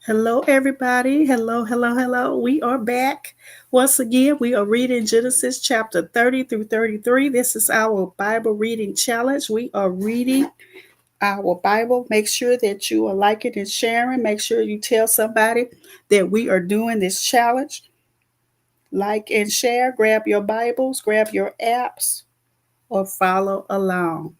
Hello, everybody. Hello. We are back. Once again, we are reading Genesis chapter 30 through 33. This is our Bible reading challenge. We are reading our Bible. Make sure that you are liking and sharing. Make sure you tell somebody that we are doing this challenge. Like and share. Grab your Bibles, grab your apps, or follow along.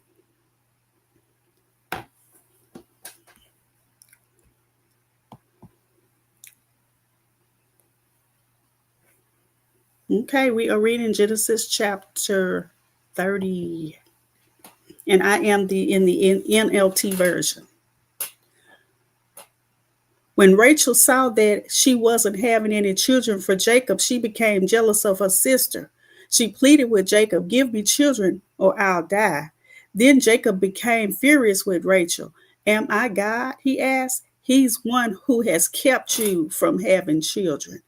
Okay, we are reading Genesis chapter 30. And I am in the NLT version. When Rachel saw that she wasn't having any children for Jacob, she became jealous of her sister. She pleaded with Jacob, "Give me children or I'll die." Then Jacob became furious with Rachel. "Am I God?" he asked. "He's one who has kept you from having children."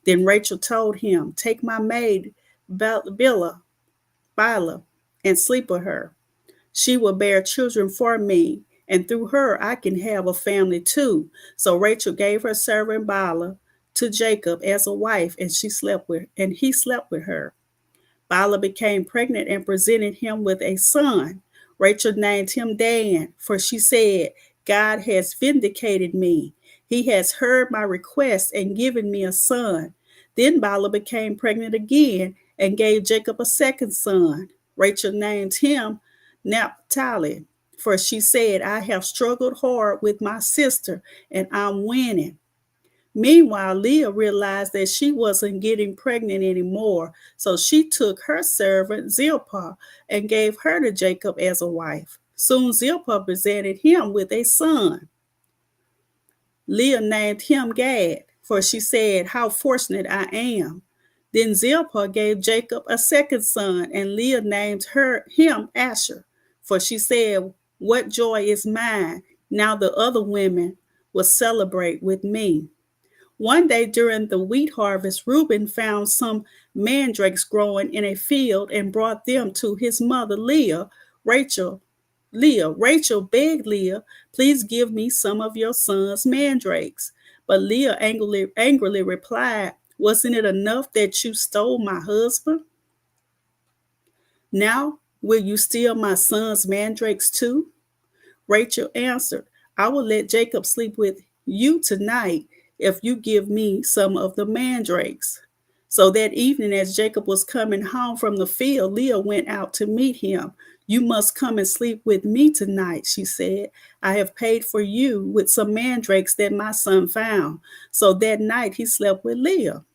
Then Rachel told him, "Take my maid, Bilhah, and sleep with her. She will bear children for me, and through her I can have a family too." So Rachel gave her servant Bilhah to Jacob as a wife, and he slept with her. Bilhah became pregnant and presented him with a son. Rachel named him Dan, for she said, "God has vindicated me. He has heard my request and given me a son." Then Bilhah became pregnant again and gave Jacob a second son. Rachel named him Naphtali, for she said, "I have struggled hard with my sister and I'm winning." Meanwhile, Leah realized that she wasn't getting pregnant anymore, so she took her servant Zilpah and gave her to Jacob as a wife. Soon Zilpah presented him with a son. Leah named him Gad, for she said, "How fortunate I am." Then Zilpah gave Jacob a second son, and Leah named him Asher, for she said, "What joy is mine! Now the other women will celebrate with me." One day during the wheat harvest, Reuben found some mandrakes growing in a field and brought them to his mother Rachel begged Leah, "Please give me some of your son's mandrakes." But Leah angrily replied, "Wasn't it enough that you stole my husband? Now will you steal my son's mandrakes too?" Rachel answered, "I will let Jacob sleep with you tonight if you give me some of the mandrakes." So that evening, as Jacob was coming home from the field, Leah went out to meet him. "You must come and sleep with me tonight," she said. "I have paid for you with some mandrakes that my son found." So that night he slept with Leah.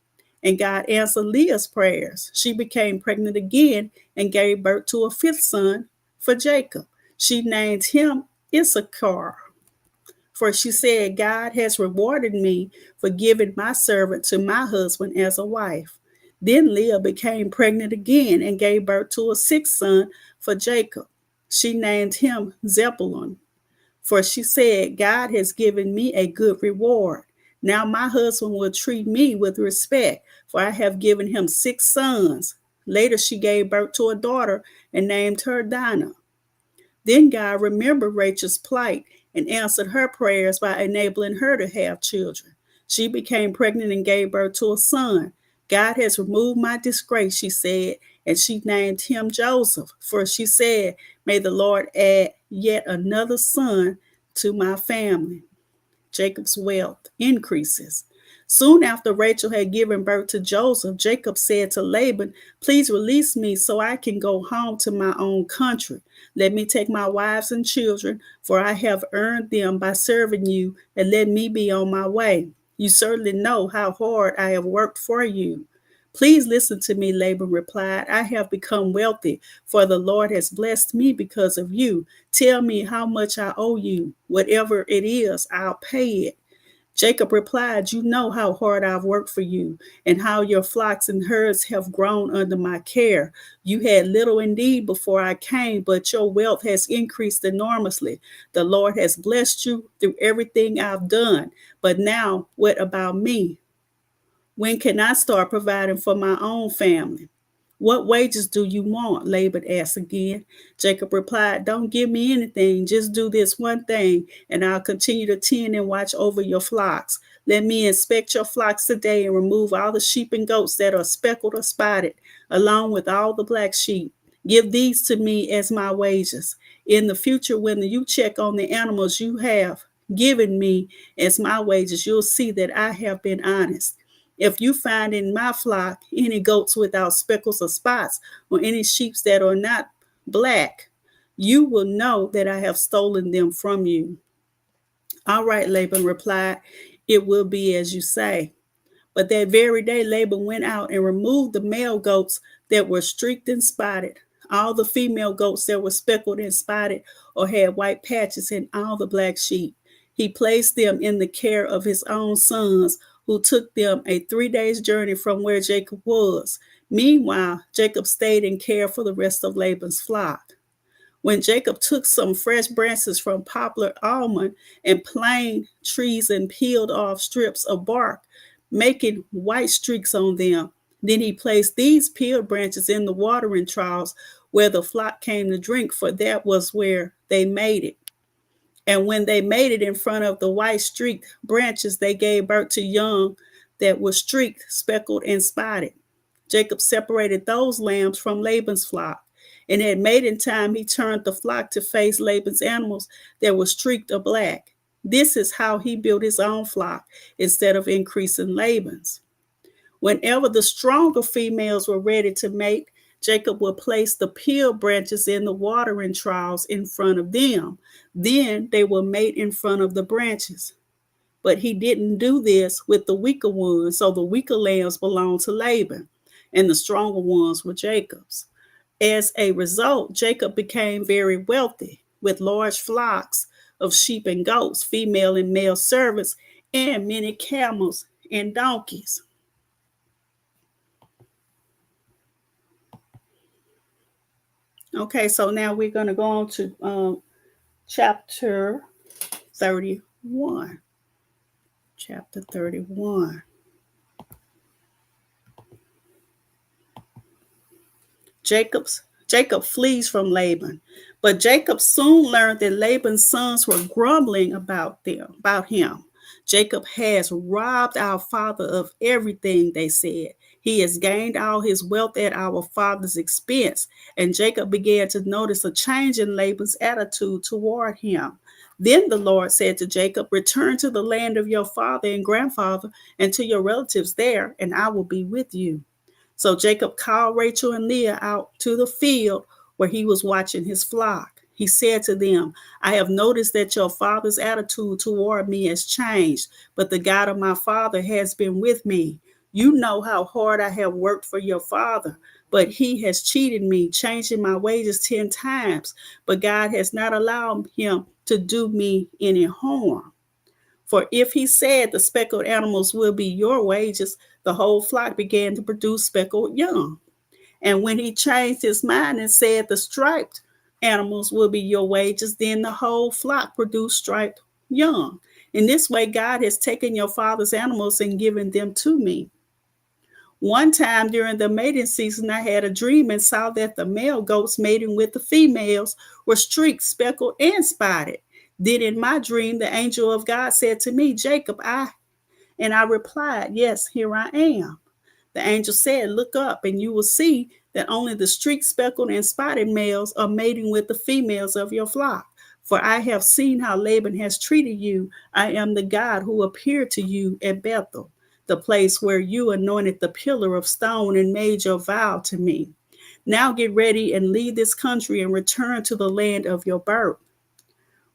And God answered Leah's prayers. She became pregnant again and gave birth to a fifth son for Jacob. She named him Issachar, for she said, "God has rewarded me for giving my servant to my husband as a wife." Then Leah became pregnant again and gave birth to a sixth son for Jacob. She named him Zebulun, for she said, "God has given me a good reward. Now my husband will treat me with respect, for I have given him six sons." Later she gave birth to a daughter and named her Dinah. Then God remembered Rachel's plight and answered her prayers by enabling her to have children. She became pregnant and gave birth to a son. "God has removed my disgrace," she said, and she named him Joseph, for she said, "May the Lord add yet another son to my family." Jacob's wealth increases. Soon after Rachel had given birth to Joseph, Jacob said to Laban, "Please release me so I can go home to my own country. Let me take my wives and children, for I have earned them by serving you, and let me be on my way. You certainly know how hard I have worked for you." "Please listen to me," Laban replied. "I have become wealthy, for the Lord has blessed me because of you. Tell me how much I owe you. Whatever it is, I'll pay it." Jacob replied, "You know how hard I've worked for you, and how your flocks and herds have grown under my care. You had little indeed before I came, but your wealth has increased enormously. The Lord has blessed you through everything I've done. But now, what about me? When can I start providing for my own family?" "What wages do you want?" Laban asked again. Jacob replied, "Don't give me anything. Just do this one thing, and I'll continue to tend and watch over your flocks. Let me inspect your flocks today and remove all the sheep and goats that are speckled or spotted, along with all the black sheep. Give these to me as my wages. In the future, when you check on the animals you have given me as my wages, you'll see that I have been honest. If you find in my flock any goats without speckles or spots, or any sheep that are not black, you will know that I have stolen them from you." "All right," Laban replied, "it will be as you say." But that very day, Laban went out and removed the male goats that were streaked and spotted, all the female goats that were speckled and spotted or had white patches, and all the black sheep. He placed them in the care of his own sons, who took them a 3 days' journey from where Jacob was. Meanwhile, Jacob stayed in care for the rest of Laban's flock. When Jacob took some fresh branches from poplar, almond, and plane trees and peeled off strips of bark, making white streaks on them, then he placed these peeled branches in the watering troughs where the flock came to drink, for that was where they made it. And when they made it in front of the white streaked branches, they gave birth to young that were streaked, speckled, and spotted. Jacob separated those lambs from Laban's flock, and at mating time he turned the flock to face Laban's animals that were streaked or black. This is how he built his own flock instead of increasing Laban's. Whenever the stronger females were ready to mate, Jacob would place the peeled branches in the watering troughs in front of them. Then they would mate in front of the branches. But he didn't do this with the weaker ones, so the weaker lambs belonged to Laban, and the stronger ones were Jacob's. As a result, Jacob became very wealthy, with large flocks of sheep and goats, female and male servants, and many camels and donkeys. Okay, so now we're going to go on to chapter 31. Chapter 31. Jacob flees from Laban, but Jacob soon learned that Laban's sons were grumbling about him. "Jacob has robbed our father of everything," they said. "He has gained all his wealth at our father's expense." And Jacob began to notice a change in Laban's attitude toward him. Then the Lord said to Jacob, "Return to the land of your father and grandfather and to your relatives there, and I will be with you." So Jacob called Rachel and Leah out to the field where he was watching his flock. He said to them, "I have noticed that your father's attitude toward me has changed, but the God of my father has been with me. You know how hard I have worked for your father, but he has cheated me, changing my wages 10 times. But God has not allowed him to do me any harm. For if he said the speckled animals will be your wages, the whole flock began to produce speckled young. And when he changed his mind and said the striped animals will be your wages, then the whole flock produced striped young. In this way, God has taken your father's animals and given them to me. One time during the mating season, I had a dream and saw that the male goats mating with the females were streaked, speckled, and spotted. Then in my dream, the angel of God said to me, "Jacob, I replied, 'Yes, here I am.' The angel said, 'Look up, and you will see that only the streaked, speckled, and spotted males are mating with the females of your flock. For I have seen how Laban has treated you. I am the God who appeared to you at Bethel.' the place where you anointed the pillar of stone and made your vow to me. Now get ready and leave this country and return to the land of your birth.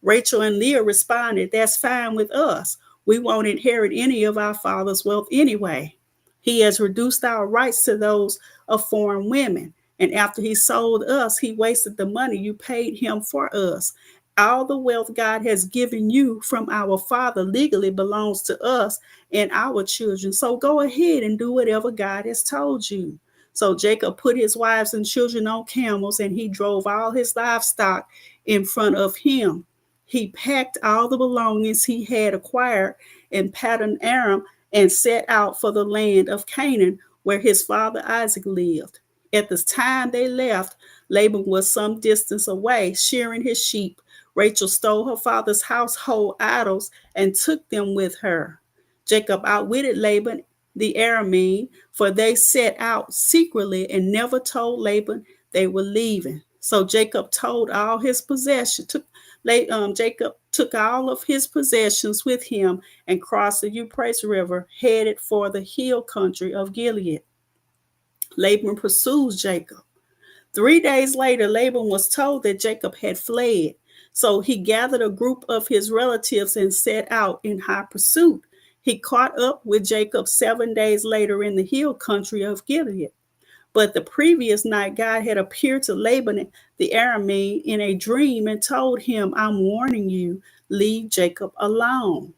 Rachel and Leah responded, That's fine with us. We won't inherit any of our father's wealth anyway. He has reduced our rights to those of foreign women. And after he sold us, he wasted the money you paid him for us. All the wealth God has given you from our father legally belongs to us and our children. So go ahead and do whatever God has told you. So Jacob put his wives and children on camels, and he drove all his livestock in front of him. He packed all the belongings he had acquired in Paddan Aram and set out for the land of Canaan, where his father Isaac lived. At the time they left, Laban was some distance away, shearing his sheep. Rachel stole her father's household idols and took them with her. Jacob outwitted Laban the Aramean, for they set out secretly and never told Laban they were leaving. So Jacob told all his possessions. Jacob took all of his possessions with him and crossed the Euphrates River, headed for the hill country of Gilead. Laban pursues Jacob. 3 days later, Laban was told that Jacob had fled. So he gathered a group of his relatives and set out in hot pursuit. He caught up with Jacob 7 days later in the hill country of Gilead. But the previous night, God had appeared to Laban the Aramean in a dream and told him, I'm warning you, leave Jacob alone.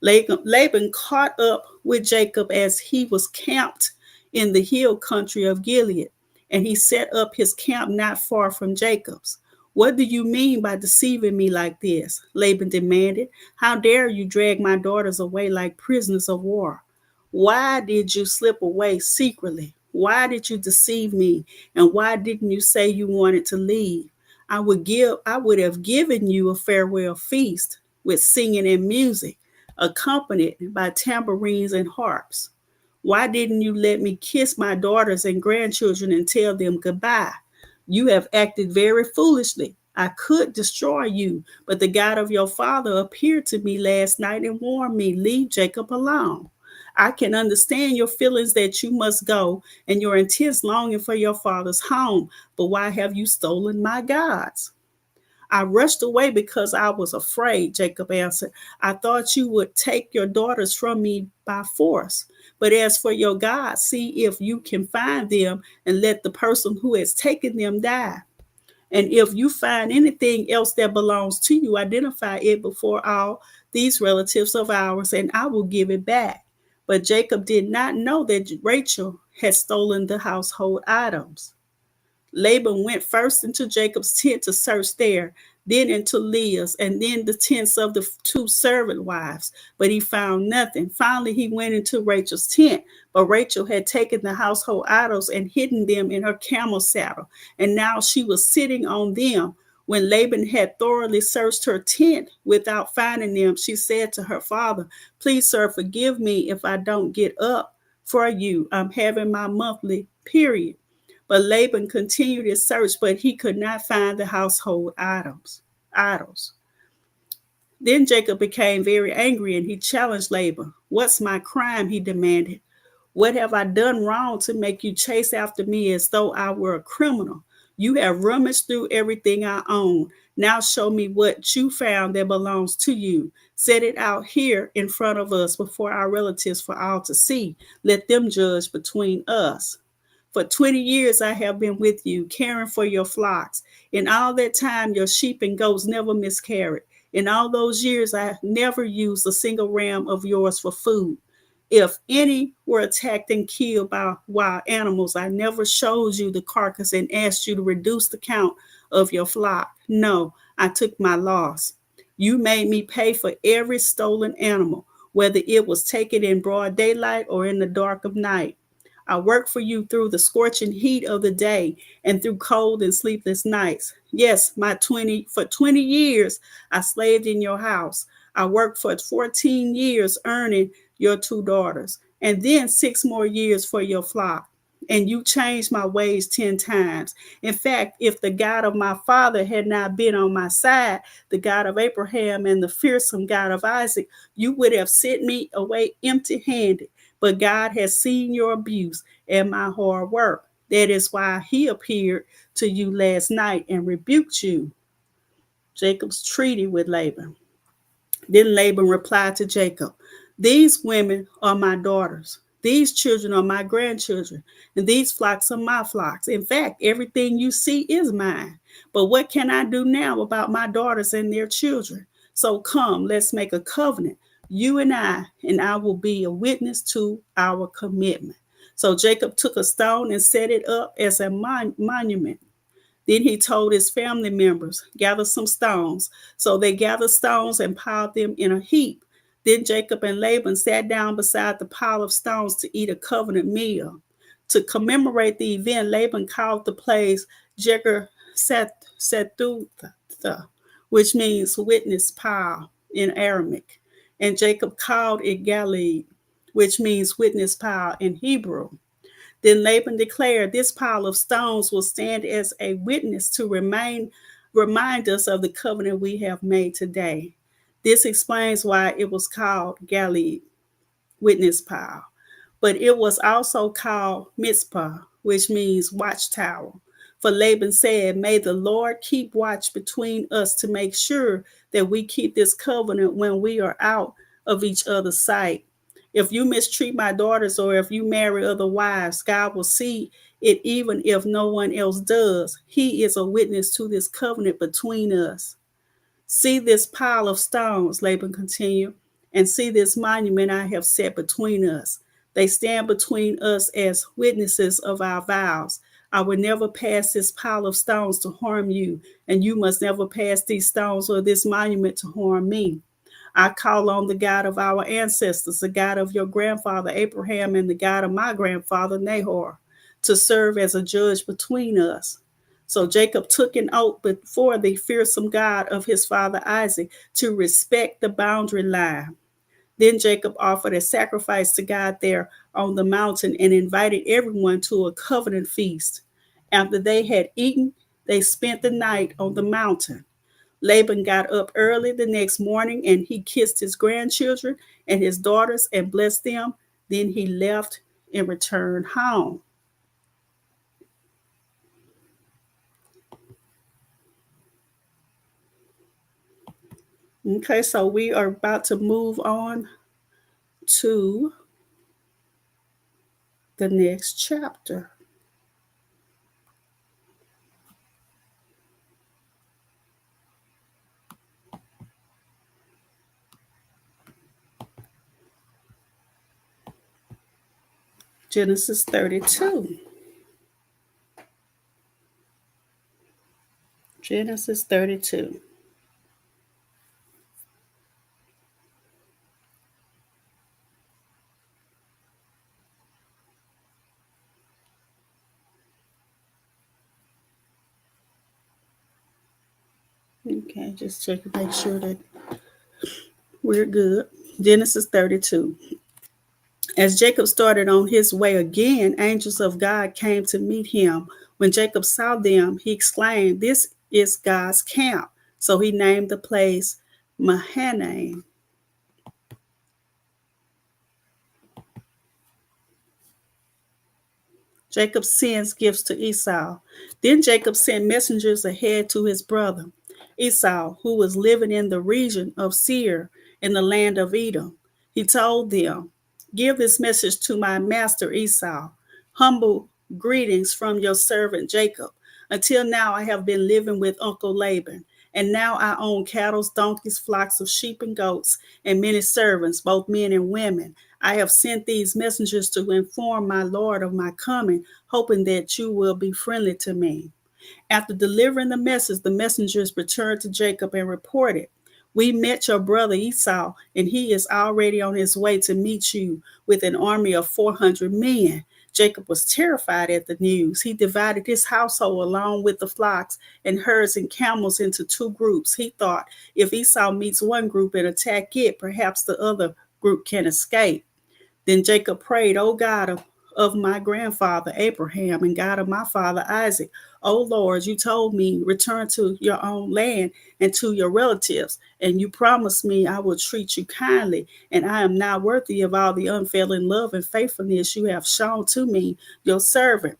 Laban caught up with Jacob as he was camped in the hill country of Gilead, and he set up his camp not far from Jacob's. What do you mean by deceiving me like this? Laban demanded. How dare you drag my daughters away like prisoners of war? Why did you slip away secretly? Why did you deceive me? And why didn't you say you wanted to leave? I would have given you a farewell feast with singing and music, accompanied by tambourines and harps. Why didn't you let me kiss my daughters and grandchildren and tell them goodbye? You have acted very foolishly. I could destroy you, but the God of your father appeared to me last night and warned me, leave Jacob alone. I can understand your feelings that you must go and your intense longing for your father's home, but why have you stolen my gods? I rushed away because I was afraid, Jacob answered. I thought you would take your daughters from me by force. But as for your gods, see if you can find them and let the person who has taken them die. And if you find anything else that belongs to you, identify it before all these relatives of ours, and I will give it back. But Jacob did not know that Rachel had stolen the household items. Laban went first into Jacob's tent to search there, then into Leah's, and then the tents of the 2 servant wives. But he found nothing. Finally, he went into Rachel's tent, but Rachel had taken the household idols and hidden them in her camel saddle, and now she was sitting on them. When Laban had thoroughly searched her tent without finding them, she said to her father, Please, sir, forgive me if I don't get up for you. I'm having my monthly period. But Laban continued his search, but he could not find the household idols. Then Jacob became very angry and he challenged Laban. What's my crime? He demanded. What have I done wrong to make you chase after me as though I were a criminal? You have rummaged through everything I own. Now show me what you found that belongs to you. Set it out here in front of us before our relatives for all to see. Let them judge between us. For 20 years I have been with you, caring for your flocks. In all that time, your sheep and goats never miscarried. In all those years, I never used a single ram of yours for food. If any were attacked and killed by wild animals, I never showed you the carcass and asked you to reduce the count of your flock. No, I took my loss. You made me pay for every stolen animal, whether it was taken in broad daylight or in the dark of night. I worked for you through the scorching heat of the day and through cold and sleepless nights. Yes, for 20 years, I slaved in your house. I worked for 14 years earning your 2 daughters, and then 6 more years for your flock. and you changed my ways 10 times. In fact, if the God of my father had not been on my side, the God of Abraham and the fearsome God of Isaac, you would have sent me away empty handed. But God has seen your abuse and my hard work. That is why he appeared to you last night and rebuked you. Jacob's treaty with Laban. Then Laban replied to Jacob, these women are my daughters. These children are my grandchildren, and these flocks are my flocks. In fact, everything you see is mine. But what can I do now about my daughters and their children? So come, let's make a covenant, you and I will be a witness to our commitment. So Jacob took a stone and set it up as a monument. Then he told his family members, gather some stones. So they gathered stones and piled them in a heap. Then Jacob and Laban sat down beside the pile of stones to eat a covenant meal. To commemorate the event, Laban called the place Jegar Sethutha, which means witness pile in Aramaic. And Jacob called it Gatley, which means witness pile in Hebrew. Then Laban declared, this pile of stones will stand as a witness to remind us of the covenant we have made today. This explains why it was called Gatley, witness pile. But it was also called Mizpah, which means watchtower. For Laban said, may the Lord keep watch between us to make sure that we keep this covenant when we are out of each other's sight. If you mistreat my daughters or if you marry other wives, God will see it even if no one else does. He is a witness to this covenant between us. See this pile of stones, Laban continued, and see this monument I have set between us. They stand between us as witnesses of our vows. I will never pass this pile of stones to harm you, and you must never pass these stones or this monument to harm me. I call on the God of our ancestors, the God of your grandfather Abraham and the God of my grandfather Nahor, to serve as a judge between us. So Jacob took an oath before the fearsome God of his father Isaac to respect the boundary line. Then Jacob offered a sacrifice to God there on the mountain and invited everyone to a covenant feast. After they had eaten, they spent the night on the mountain. Laban got up early the next morning and he kissed his grandchildren and his daughters and blessed them. Then he left and returned home. Okay, so we are about to move on to the next chapter. Genesis 32. Genesis 32. Okay, just check to make sure that we're good. Genesis 32. As Jacob started on his way again, angels of God came to meet him. When Jacob saw them, he exclaimed, this is God's camp. So he named the place Mahanaim. Jacob sends gifts to Esau. Then Jacob sent messengers ahead to his brother Esau, who was living in the region of Seir in the land of Edom. He told them, give this message to my master Esau. Humble greetings from your servant Jacob. Until now, I have been living with Uncle Laban, and now I own cattle, donkeys, flocks of sheep and goats, and many servants, both men and women. I have sent these messengers to inform my Lord of my coming, hoping that you will be friendly to me. After delivering the message, the messengers returned to Jacob and reported, we met your brother Esau, and he is already on his way to meet you with an army of 400 men. Jacob was terrified at the news. He divided his household along with the flocks and herds and camels into two groups. He thought, if Esau meets one group and attack it, perhaps the other group can escape. Then Jacob prayed, O God of my grandfather Abraham and God of my father Isaac. O Lord, you told me, return to your own land and to your relatives, and you promised me I will treat you kindly, and I am not worthy of all the unfailing love and faithfulness you have shown to me, your servant.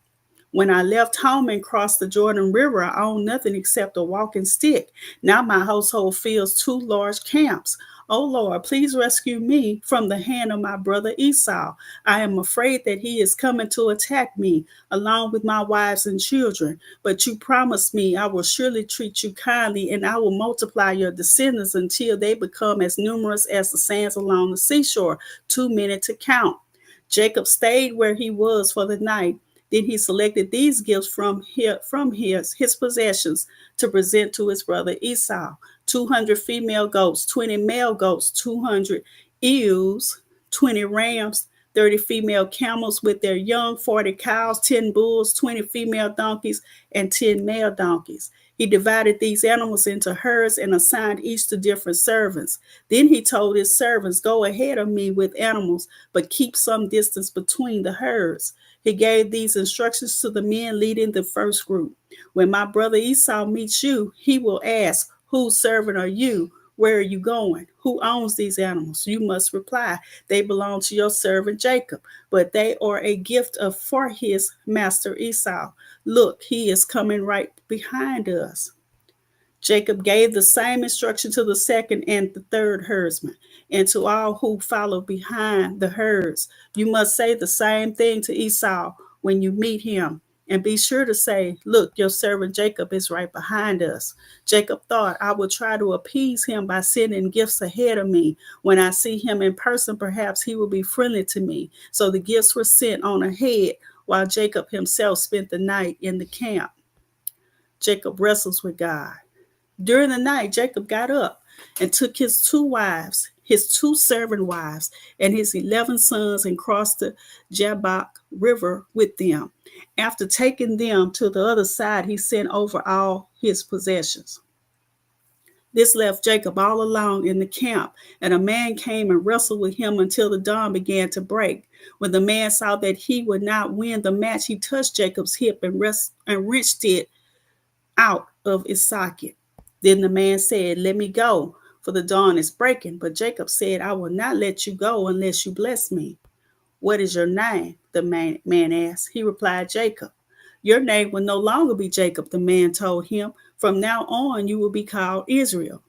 When I left home and crossed the Jordan River, I owned nothing except a walking stick. Now my household fills two large camps. O Lord, please rescue me from the hand of my brother Esau. I am afraid that he is coming to attack me, along with my wives and children. But you promised me I will surely treat you kindly, and I will multiply your descendants until they become as numerous as the sands along the seashore, too many to count. Jacob stayed where he was for the night. Then he selected these gifts from his possessions to present to his brother Esau: 200 female goats, 20 male goats, 200 ewes, 20 rams, 30 female camels with their young, 40 cows, 10 bulls, 20 female donkeys, and 10 male donkeys. He divided these animals into herds and assigned each to different servants. Then he told his servants, go ahead of me with animals, but keep some distance between the herds. He gave these instructions to the men leading the first group. When my brother Esau meets you, he will ask, whose servant are you? Where are you going? Who owns these animals? You must reply, they belong to your servant Jacob, but they are a gift for his master Esau. Look, he is coming right behind us. Jacob gave the same instruction to the second and the third herdsman, and to all who follow behind the herds. You must say the same thing to Esau when you meet him. And be sure to say, look, your servant Jacob is right behind us. Jacob thought, I will try to appease him by sending gifts ahead of me. When I see him in person, perhaps he will be friendly to me. So the gifts were sent on ahead, while Jacob himself spent the night in the camp. Jacob wrestles with God. During the night, Jacob got up and took his two wives, his two servant wives, and his 11 sons and crossed the Jabbok River with them. After taking them to the other side, he sent over all his possessions. This left Jacob all alone in the camp, and a man came and wrestled with him until the dawn began to break. When the man saw that he would not win the match, he touched Jacob's hip and wrenched it out of its socket. Then the man said, let me go, for the dawn is breaking. But Jacob said, I will not let you go unless you bless me. What is your name? The man asked. He replied, Jacob. Your name will no longer be Jacob, the man told him. From now on, you will be called Israel,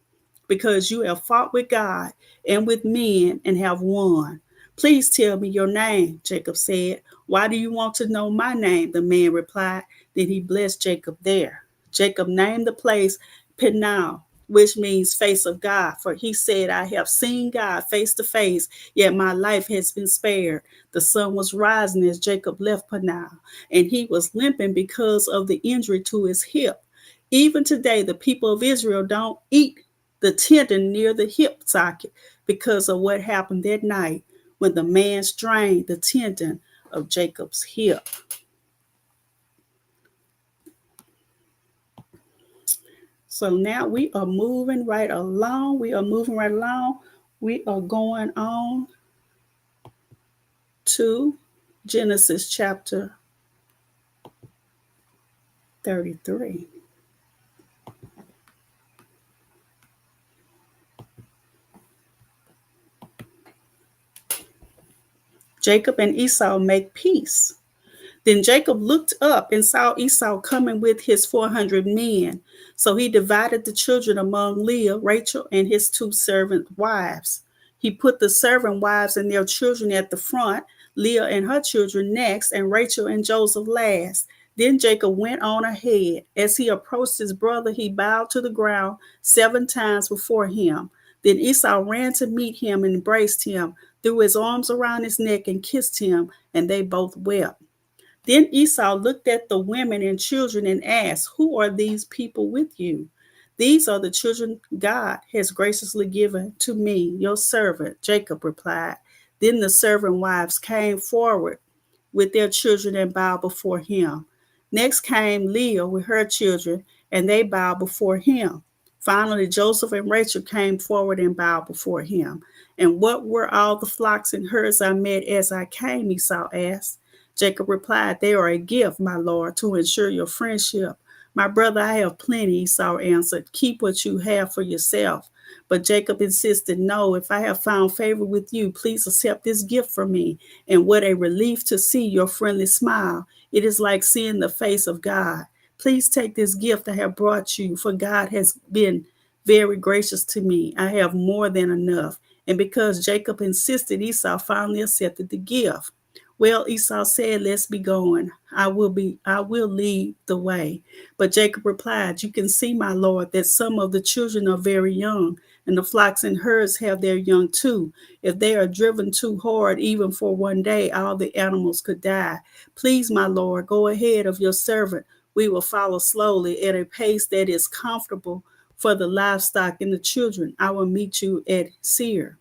because you have fought with God and with men and have won. Please tell me your name, Jacob said. Why do you want to know my name? The man replied. Then he blessed Jacob there. Jacob named the place Peniel, which means face of God, for he said, I have seen God face to face, yet my life has been spared. The sun was rising as Jacob left Peniel, and he was limping because of the injury to his hip. Even today, the people of Israel don't eat the tendon near the hip socket because of what happened that night when the man strained the tendon of Jacob's hip. So now we are moving right along. We are going on to Genesis chapter 33. Jacob and Esau make peace. Then Jacob looked up and saw Esau coming with his 400 men. So he divided the children among Leah, Rachel, and his two servant wives. He put the servant wives and their children at the front, Leah and her children next, and Rachel and Joseph last. Then Jacob went on ahead. As he approached his brother, he bowed to the ground 7 times before him. Then Esau ran to meet him and embraced him, threw his arms around his neck and kissed him, and they both wept. Then Esau looked at the women and children and asked, who are these people with you? These are the children God has graciously given to me, your servant, Jacob replied. Then the servant wives came forward with their children and bowed before him. Next came Leah with her children, and they bowed before him. Finally, Joseph and Rachel came forward and bowed before him. And what were all the flocks and herds I met as I came? Esau asked. Jacob replied, they are a gift, my lord, to ensure your friendship. My brother, I have plenty, Esau answered. Keep what you have for yourself. But Jacob insisted, no, if I have found favor with you, please accept this gift from me. And what a relief to see your friendly smile. It is like seeing the face of God. Please take this gift I have brought you, for God has been very gracious to me. I have more than enough. And because Jacob insisted, Esau finally accepted the gift. Well, Esau said, let's be going. I will lead the way. But Jacob replied, you can see, my lord, that some of the children are very young, and the flocks and herds have their young too. If they are driven too hard, even for one day, all the animals could die. Please, my lord, go ahead of your servant. We will follow slowly at a pace that is comfortable for the livestock and the children. I will meet you at Seir.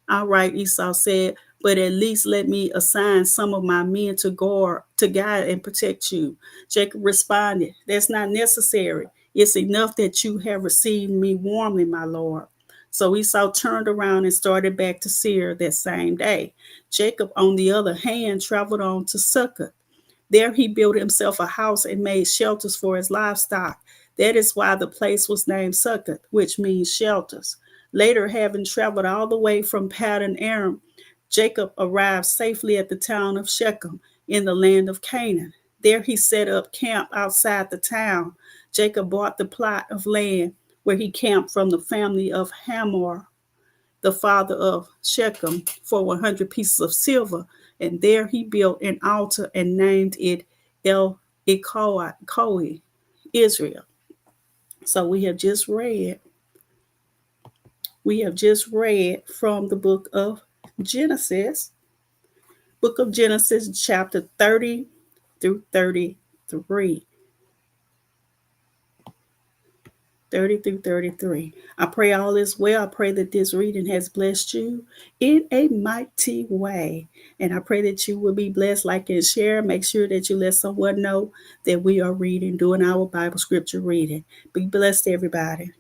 All right, Esau said, but at least let me assign some of my men to guide and protect you. Jacob responded, that's not necessary. It's enough that you have received me warmly, my lord. So Esau turned around and started back to Seir that same day. Jacob, on the other hand, traveled on to Succoth. There he built himself a house and made shelters for his livestock. That is why the place was named Succoth, which means shelters. Later, having traveled all the way from Paddan Aram, Jacob arrived safely at the town of Shechem in the land of Canaan. There he set up camp outside the town. Jacob bought the plot of land where he camped from the family of Hamor, the father of Shechem, for 100 pieces of silver. And there he built an altar and named it El Ikoi, Israel. So we have just read from the book of Genesis, chapter 30 through 33. 30 through 33. I pray all is well. I pray that this reading has blessed you in a mighty way. And I pray that you will be blessed, like and share. Make sure that you let someone know that we are reading, doing our Bible scripture reading. Be blessed, everybody.